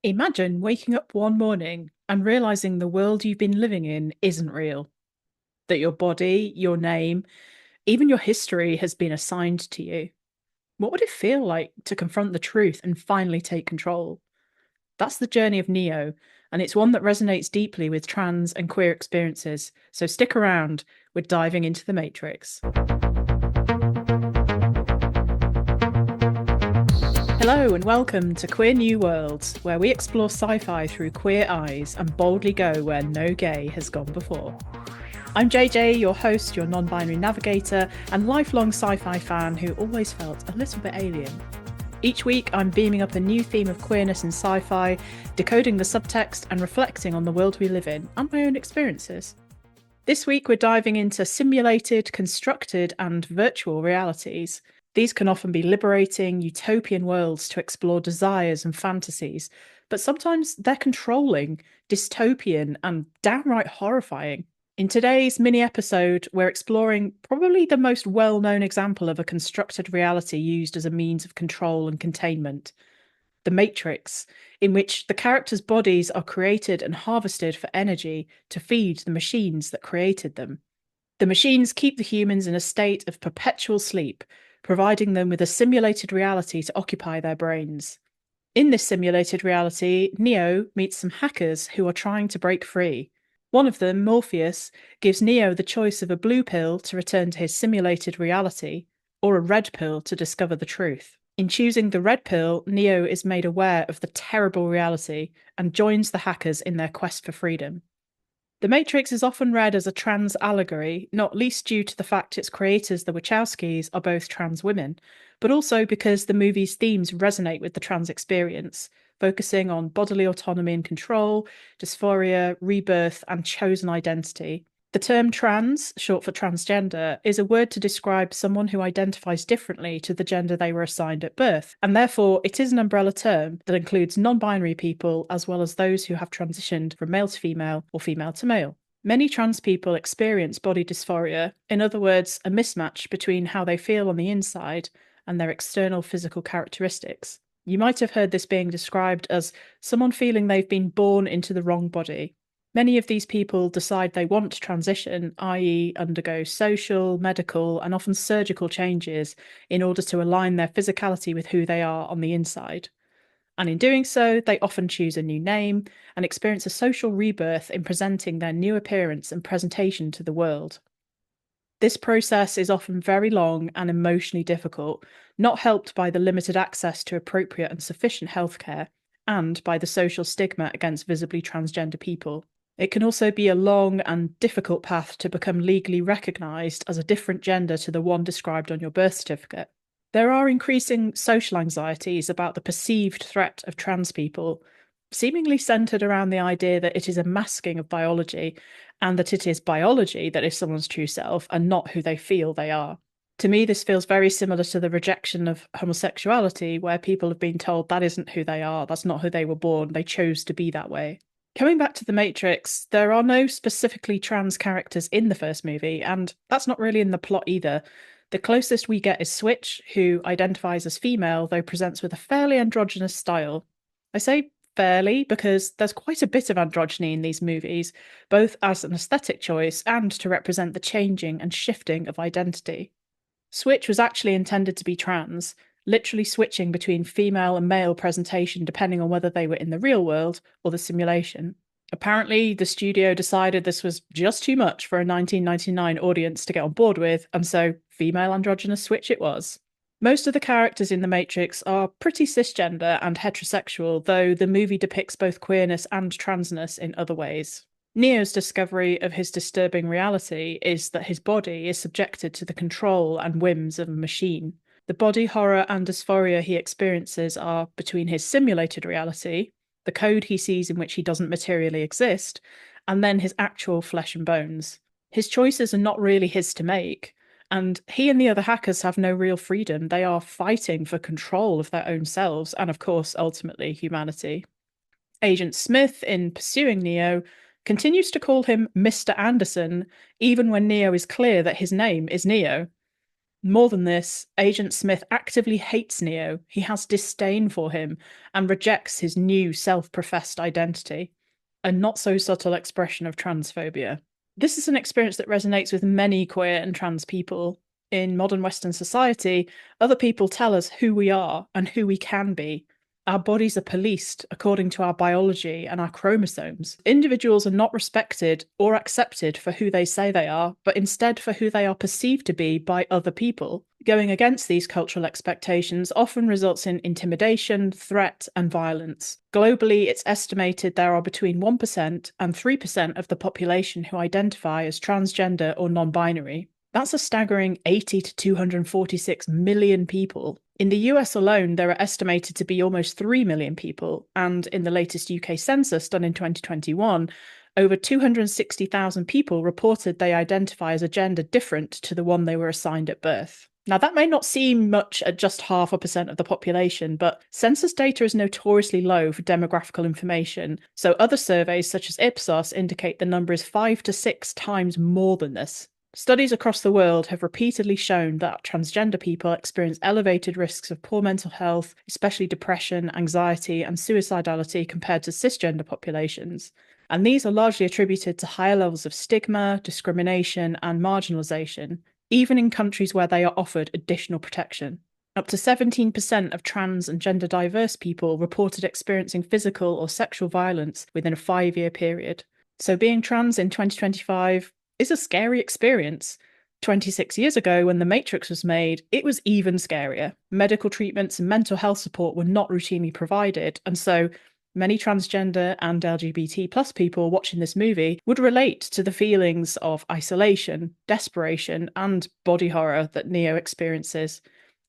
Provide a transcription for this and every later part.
Imagine waking up one morning and realizing the world you've been living in isn't real, that your body, your name, even your history has been assigned to you. What would it feel like to confront the truth and finally take control? That's the journey of Neo, and it's one that resonates deeply with trans and queer experiences. So stick around, we're diving into the Matrix. Hello and welcome to Queer New Worlds, where we explore sci-fi through queer eyes and boldly go where no gay has gone before. I'm JJ, your host, your non-binary navigator, and lifelong sci-fi fan who always felt a little bit alien. Each week, I'm beaming up a new theme of queerness in sci-fi, decoding the subtext and reflecting on the world we live in and my own experiences. This week, we're diving into simulated, constructed, and virtual realities. These can often be liberating, utopian worlds to explore desires and fantasies, but sometimes they're controlling, dystopian, and downright horrifying. In today's mini episode, we're exploring probably the most well-known example of a constructed reality used as a means of control and containment, the Matrix, in which the characters' bodies are created and harvested for energy to feed the machines that created them. The machines keep the humans in a state of perpetual sleep, providing them with a simulated reality to occupy their brains. In this simulated reality, Neo meets some hackers who are trying to break free. One of them, Morpheus, gives Neo the choice of a blue pill to return to his simulated reality, or a red pill to discover the truth. In choosing the red pill, Neo is made aware of the terrible reality and joins the hackers in their quest for freedom. The Matrix is often read as a trans allegory, not least due to the fact its creators, the Wachowskis, are both trans women, but also because the movie's themes resonate with the trans experience, focusing on bodily autonomy and control, dysphoria, rebirth, and chosen identity. The term trans, short for transgender, is a word to describe someone who identifies differently to the gender they were assigned at birth, and therefore it is an umbrella term that includes non-binary people as well as those who have transitioned from male to female or female to male. Many trans people experience body dysphoria, in other words, a mismatch between how they feel on the inside and their external physical characteristics. You might have heard this being described as someone feeling they've been born into the wrong body. Many of these people decide they want to transition, i.e., undergo social, medical, and often surgical changes in order to align their physicality with who they are on the inside. And in doing so, they often choose a new name and experience a social rebirth in presenting their new appearance and presentation to the world. This process is often very long and emotionally difficult, not helped by the limited access to appropriate and sufficient healthcare, and by the social stigma against visibly transgender people. It can also be a long and difficult path to become legally recognised as a different gender to the one described on your birth certificate. There are increasing social anxieties about the perceived threat of trans people, seemingly centred around the idea that it is a masking of biology and that it is biology that is someone's true self and not who they feel they are. To me, this feels very similar to the rejection of homosexuality, where people have been told that isn't who they are, that's not who they were born, they chose to be that way. Coming back to The Matrix, there are no specifically trans characters in the first movie, and that's not really in the plot either. The closest we get is Switch, who identifies as female, though presents with a fairly androgynous style. I say fairly because there's quite a bit of androgyny in these movies, both as an aesthetic choice and to represent the changing and shifting of identity. Switch was actually intended to be trans, literally switching between female and male presentation depending on whether they were in the real world or the simulation. Apparently, the studio decided this was just too much for a 1999 audience to get on board with, and so female androgynous Switch it was. Most of the characters in The Matrix are pretty cisgender and heterosexual, though the movie depicts both queerness and transness in other ways. Neo's discovery of his disturbing reality is that his body is subjected to the control and whims of a machine. The body horror and dysphoria he experiences are between his simulated reality, the code he sees in which he doesn't materially exist, and then his actual flesh and bones. His choices are not really his to make, and he and the other hackers have no real freedom. They are fighting for control of their own selves and, of course, ultimately humanity. Agent Smith, in pursuing Neo, continues to call him Mr. Anderson, even when Neo is clear that his name is Neo. More than this, Agent Smith actively hates Neo, he has disdain for him, and rejects his new self-professed identity. A not-so-subtle expression of transphobia. This is an experience that resonates with many queer and trans people. In modern Western society, other people tell us who we are and who we can be. Our bodies are policed according to our biology and our chromosomes. Individuals are not respected or accepted for who they say they are, but instead for who they are perceived to be by other people. Going against these cultural expectations often results in intimidation, threat, and violence. Globally, it's estimated there are between 1% and 3% of the population who identify as transgender or non-binary. That's a staggering 80 to 246 million people. In the US alone, there are estimated to be almost 3 million people, and in the latest UK census done in 2021, over 260,000 people reported they identify as a gender different to the one they were assigned at birth. Now, that may not seem much at just 0.5% of the population, but census data is notoriously low for demographical information, so other surveys such as Ipsos indicate the number is 5 to 6 times more than this. Studies across the world have repeatedly shown that transgender people experience elevated risks of poor mental health, especially depression, anxiety, and suicidality compared to cisgender populations. And these are largely attributed to higher levels of stigma, discrimination, and marginalisation, even in countries where they are offered additional protection. Up to 17% of trans and gender diverse people reported experiencing physical or sexual violence within a 5-year period. So being trans in 2025 is a scary experience. 26 years ago, when The Matrix was made, it was even scarier. Medical treatments and mental health support were not routinely provided, and so many transgender and LGBT plus people watching this movie would relate to the feelings of isolation, desperation, and body horror that Neo experiences,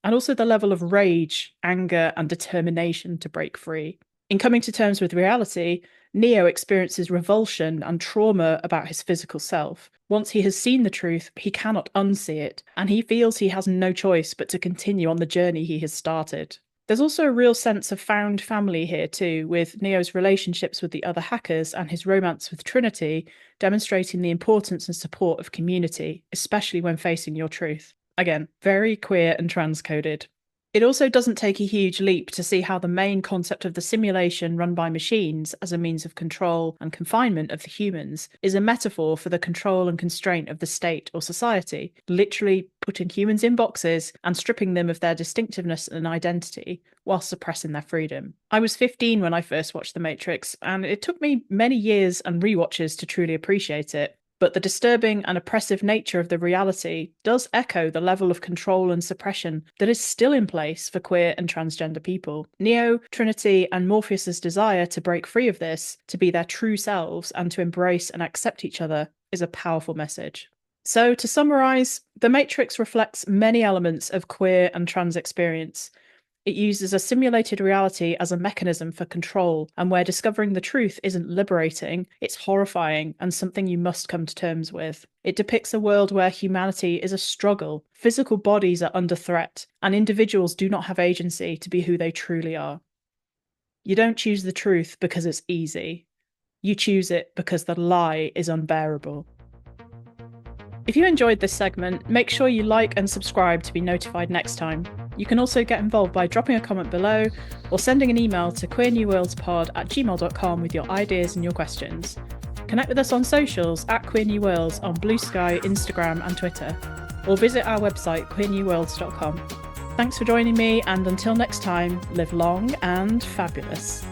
and also the level of rage, anger, and determination to break free. In coming to terms with reality, Neo experiences revulsion and trauma about his physical self. Once he has seen the truth, he cannot unsee it, and he feels he has no choice but to continue on the journey he has started. There's also a real sense of found family here too, with Neo's relationships with the other hackers and his romance with Trinity demonstrating the importance and support of community, especially when facing your truth. Again, very queer and transcoded. It also doesn't take a huge leap to see how the main concept of the simulation run by machines as a means of control and confinement of the humans is a metaphor for the control and constraint of the state or society, literally putting humans in boxes and stripping them of their distinctiveness and identity while suppressing their freedom. I was 15 when I first watched The Matrix, and it took me many years and rewatches to truly appreciate it. But the disturbing and oppressive nature of the reality does echo the level of control and suppression that is still in place for queer and transgender people. Neo, Trinity, and Morpheus's desire to break free of this, to be their true selves, and to embrace and accept each other is a powerful message. So, to summarise, The Matrix reflects many elements of queer and trans experience. It uses a simulated reality as a mechanism for control, and where discovering the truth isn't liberating, it's horrifying and something you must come to terms with. It depicts a world where humanity is a struggle, physical bodies are under threat, and individuals do not have agency to be who they truly are. You don't choose the truth because it's easy. You choose it because the lie is unbearable. If you enjoyed this segment, make sure you like and subscribe to be notified next time. You can also get involved by dropping a comment below or sending an email to queernewworldspod@gmail.com with your ideas and your questions. Connect with us on socials at Queer New Worlds on Blue Sky, Instagram and Twitter, or visit our website queernewworlds.com. Thanks for joining me, and until next time, live long and fabulous.